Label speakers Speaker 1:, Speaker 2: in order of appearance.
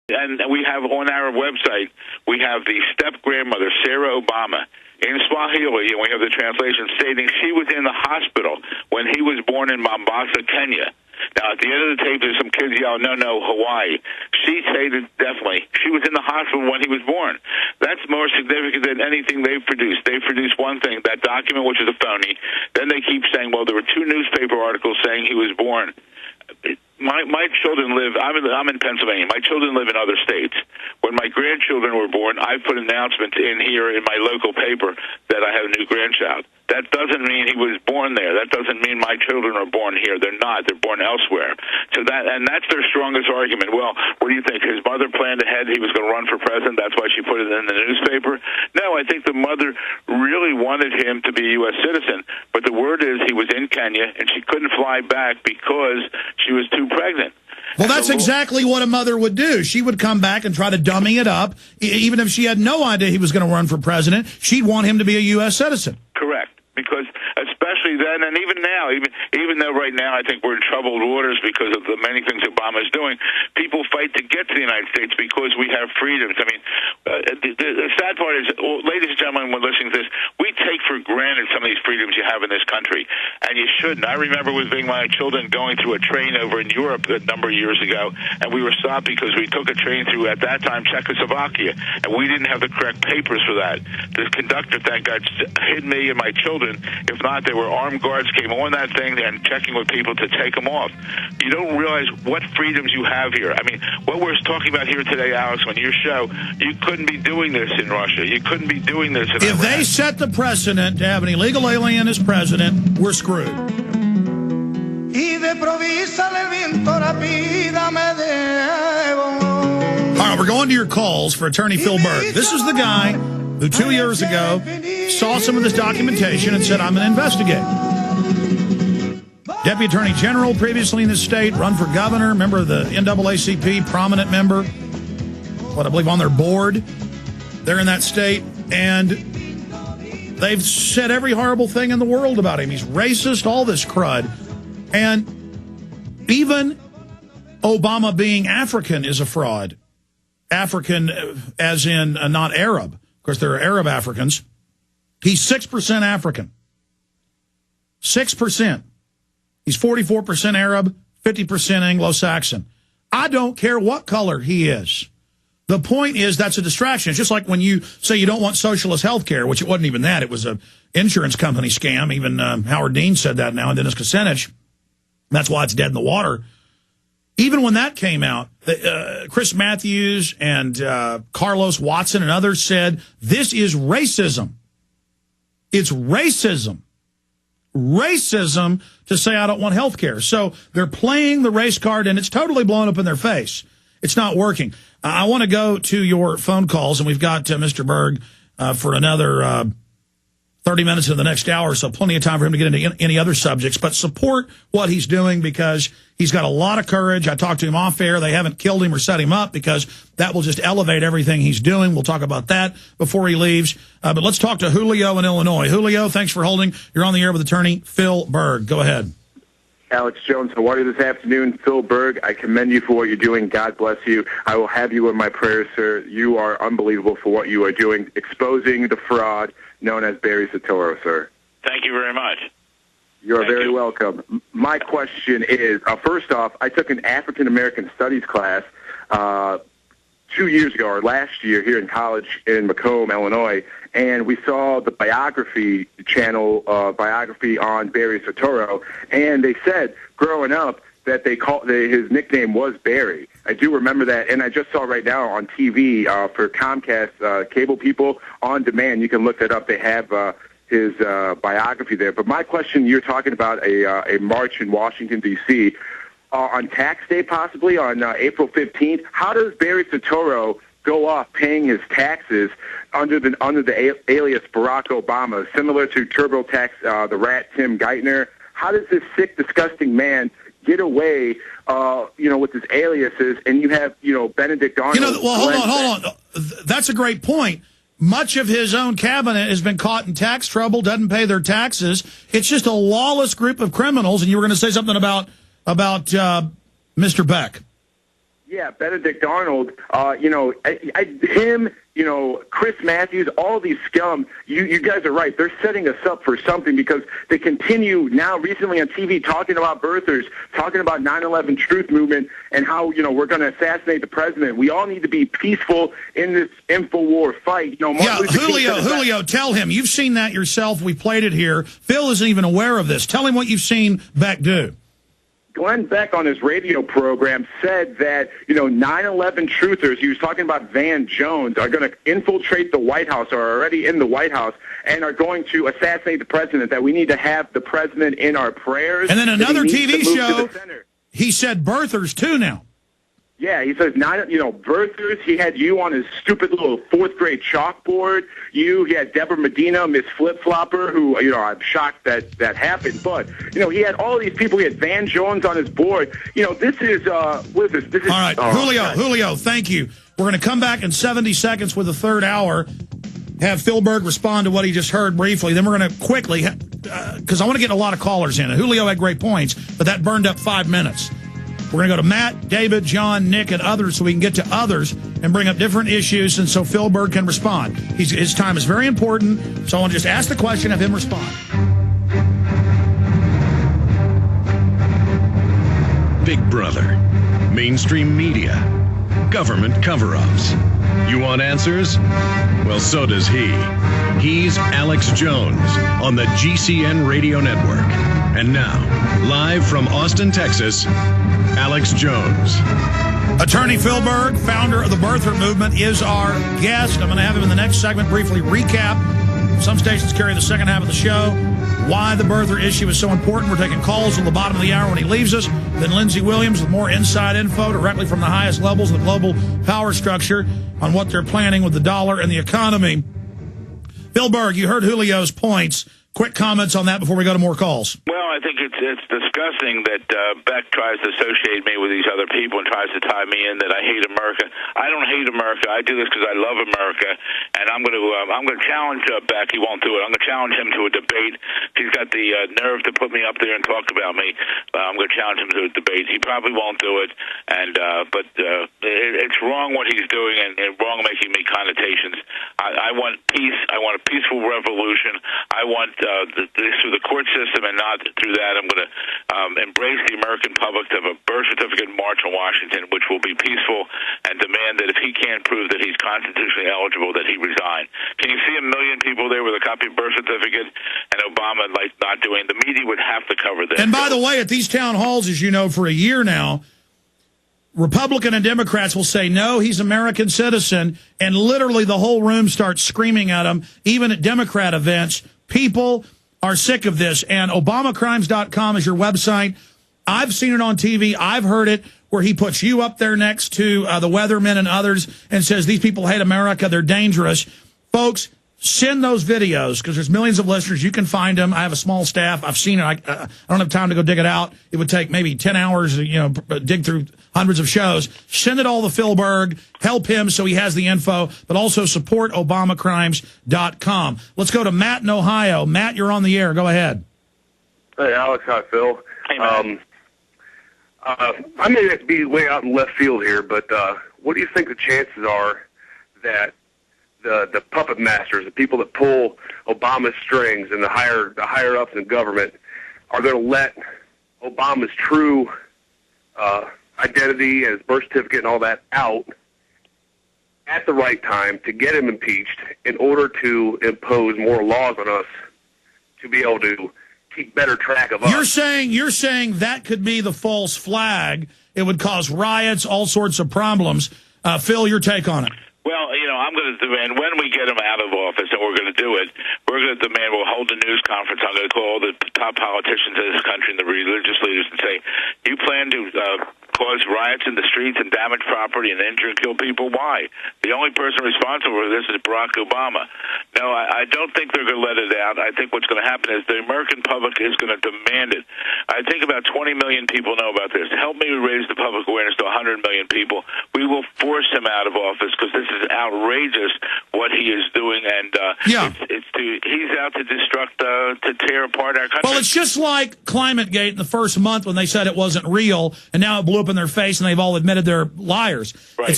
Speaker 1: And we have on our website, we have the step-grandmother, Sarah Obama, in Swahili, and we have the translation stating she was in the hospital when he was born in Mombasa, Kenya. Now, at the end of the tape, there's some kids yelling, no, Hawaii. She stated definitely she was in the hospital when he was born. That's more significant than anything they've produced. They've produced one thing, that document, which is a phony. Then they keep saying, well, there were 2 newspaper articles saying he was born. My children live, I'm in Pennsylvania. My children live in other states. When my grandchildren were born, I put announcements in here in my local paper that I have a new grandchild. That doesn't mean he was born there. That doesn't mean my children are born here. They're not. They're born elsewhere. So that's their strongest argument. Well, what do you think? His mother planned ahead he was going to run for president. That's why she put it in the newspaper. No, I think the mother really wanted him to be a U.S. citizen. But the word is he was in Kenya, and she couldn't fly back because she was too pregnant.
Speaker 2: Well, that's exactly what a mother would do. She would come back and try to dummy it up. Even if she had no idea he was going to run for president, she'd want him to be a U.S. citizen.
Speaker 1: Correct. Because especially then, and even now, even though right now I think we're in troubled waters because of the many things Obama is doing, people fight to get to the United States because we have freedoms. I mean, the sad part is, ladies and gentlemen, when listening to this, we take for granted some of these freedoms you have in this country, and you shouldn't. I remember with my children going through a train over in Europe a number of years ago, and we were stopped because we took a train through, at that time, Czechoslovakia, and we didn't have the correct papers for that. The conductor, thank God, hid me and my children. If not, there were armed guards came on that thing and checking with people to take them off. You don't realize what freedoms you have here. I mean, what we're talking about here today, Alex, on your show, you couldn't be doing this in Russia. You couldn't be doing this in Iran.
Speaker 2: If they set the precedent to have an illegal alien as president, we're screwed. All right, we're going to your calls for attorney Phil-Berg. This is the guy who 2 years ago saw some of this documentation and said, I'm going to investigate. Deputy Attorney General previously in the state, run for governor, member of the NAACP, prominent member, I believe on their board there in that state, and they've said every horrible thing in the world about him. He's racist, all this crud. And even Obama being African is a fraud. African as in not Arab. Of course, there are Arab Africans. He's 6% African. 6%. He's 44% Arab, 50% Anglo-Saxon. I don't care what color he is. The point is that's a distraction. It's just like when you say you don't want socialist health care, which it wasn't even that. It was an insurance company scam. Even Howard Dean said that now, and Dennis Kucinich. That's why it's dead in the water. Even when that came out, Chris Matthews and Carlos Watson and others said, this is racism. It's racism. Racism to say I don't want health care. So they're playing the race card, and it's totally blown up in their face. It's not working. I want to go to your phone calls, and we've got Mr. Berg for another 30 minutes in the next hour, so plenty of time for him to get into any other subjects. But support what he's doing because he's got a lot of courage. I talked to him off air. They haven't killed him or set him up because that will just elevate everything he's doing. We'll talk about that before he leaves. But let's talk to Julio in Illinois. Julio, thanks for holding. You're on the air with attorney Phil-Berg. Go ahead.
Speaker 3: Alex Jones, how are you this afternoon? Phil-Berg, I commend you for what you're doing. God bless you. I will have you in my prayers, sir. You are unbelievable for what you are doing, exposing the fraud known as barry-soetoro, sir.
Speaker 1: Thank you very much.
Speaker 3: You're very welcome. My question is, first off, I took an African-American studies class 2 years ago, or last year, here in college in Macomb, Illinois, and we saw the biography channel, biography on barry-soetoro, and they said, growing up, that his nickname was Barry. I do remember that, and I just saw right now on TV for Comcast cable people on demand. You can look that up. They have his biography there. But my question, you're talking about a march in Washington, D.C., on tax day possibly, on April 15th. How does barry-soetoro go off paying his taxes under the alias Barack Obama, similar to TurboTax, the rat Tim Geithner? How does this sick, disgusting man get away, with his aliases, and you have, Benedict Arnold.
Speaker 2: Hold on. That's a great point. Much of his own cabinet has been caught in tax trouble, doesn't pay their taxes. It's just a lawless group of criminals, and you were going to say something about Mr. Beck.
Speaker 3: Yeah, Benedict Arnold, him, Chris Matthews, all these scum, you guys are right. They're setting us up for something because they continue now recently on TV talking about birthers, talking about 9/11 truth movement and how, we're going to assassinate the president. We all need to be peaceful in this InfoWar fight.
Speaker 2: Julio, tell him. You've seen that yourself. We played it here. Phil isn't even aware of this. Tell him what you've seen Beck do.
Speaker 3: Glenn Beck on his radio program said that, 9/11 truthers, he was talking about Van Jones, are going to infiltrate the White House, or are already in the White House, and are going to assassinate the president, that we need to have the president in our prayers.
Speaker 2: And then another TV show, he said birthers too now.
Speaker 3: Yeah, he says, birthers. He had you on his stupid little fourth-grade chalkboard. He had Deborah Medina, Miss Flip-Flopper, who, I'm shocked that happened. But, he had all these people. He had Van Jones on his board. This is, what is this?
Speaker 2: All right, Julio, thank you. We're going to come back in 70 seconds with the third hour, have Phil-Berg respond to what he just heard briefly. Then we're going to quickly, because I want to get a lot of callers in. Julio had great points, but that burned up 5 minutes. We're going to go to Matt, David, John, Nick, and others so we can get to others and bring up different issues, and so Phil-Berg can respond. His time is very important, so I want to just ask the question, have him respond.
Speaker 4: Big Brother, mainstream media, government cover-ups. You want answers? Well, so does he. He's Alex Jones on the GCN Radio Network. And now, live from Austin, Texas, Alex Jones.
Speaker 2: Attorney Phil-Berg, founder of the birther movement, is our guest. I'm going to have him in the next segment briefly recap. Some stations carry the second half of the show. Why the birther issue is so important. We're taking calls at the bottom of the hour when he leaves us. Then Lindsey Williams with more inside info directly from the highest levels of the global power structure on what they're planning with the dollar and the economy. Phil-Berg, you heard Julio's points. Quick comments on that before we go to more calls.
Speaker 1: Well, I think it's disgusting that Beck tries to associate me with these other people and tries to tie me in that I hate America. I don't hate America. I do this because I love America, and I'm going to challenge Beck. He won't do it. I'm going to challenge him to a debate. He's got the nerve to put me up there and talk about me. I'm going to challenge him to a debate. He probably won't do it, but it's wrong what he's doing and wrong making me connotations. I want peace. I want a peaceful revolution. I want this through the court system and not through that. I'm going to embrace the American public to have a birth certificate march on Washington, which will be peaceful, and demand that if he can't prove that he's constitutionally eligible, that he resign. Can you see 1 million people there with a copy of birth certificate and Obama not doing? The media would have to cover this.
Speaker 2: And by the way, at these town halls, as you know, for a year now, Republican and Democrats will say, no, he's American citizen, and literally the whole room starts screaming at him. Even at Democrat events, people are sick of this, and ObamaCrimes.com is your website. I've seen it on TV. I've heard it where he puts you up there next to the weathermen and others and says, these people hate America. They're dangerous. Folks, send those videos because there's millions of listeners. You can find them. I have a small staff. I've seen it. I don't have time to go dig it out. It would take maybe 10 hours to dig through hundreds of shows. Send it all to Phil-Berg. Help him so he has the info, but also support ObamaCrimes.com. Let's go to Matt in Ohio. Matt, you're on the air. Go ahead.
Speaker 5: Hey, Alex. Hi, Phil.
Speaker 1: Hey, Matt.
Speaker 5: I may have to be way out in left field here, but what do you think the chances are that the puppet masters, the people that pull Obama's strings and the higher ups in government, are going to let Obama's true identity and his birth certificate and all that out at the right time to get him impeached in order to impose more laws on us to be able to keep better track of us?
Speaker 2: You're saying that could be the false flag. It would cause riots, all sorts of problems. Phil, your take on it.
Speaker 1: Well, I'm going to demand when we get him out of office, and we're going to do it, we're going to demand we'll hold a news conference. I'm going to call all the top politicians in this country and the religious leaders and say, you plan to cause riots in the streets and damage property and injure and kill people? Why? The only person responsible for this is Barack Obama. No, I don't think they're going to let it out. I think what's going to happen is the American public is going to demand it. I think about 20 million people know about this. Help me raise the public awareness to 100 million people. We will force him out of office because this is outrageous what he is doing, and he's out to to tear apart our country.
Speaker 2: Well, it's just like ClimateGate in the first month when they said it wasn't real, and now it blew up in their face and they've all admitted they're liars.
Speaker 1: Right.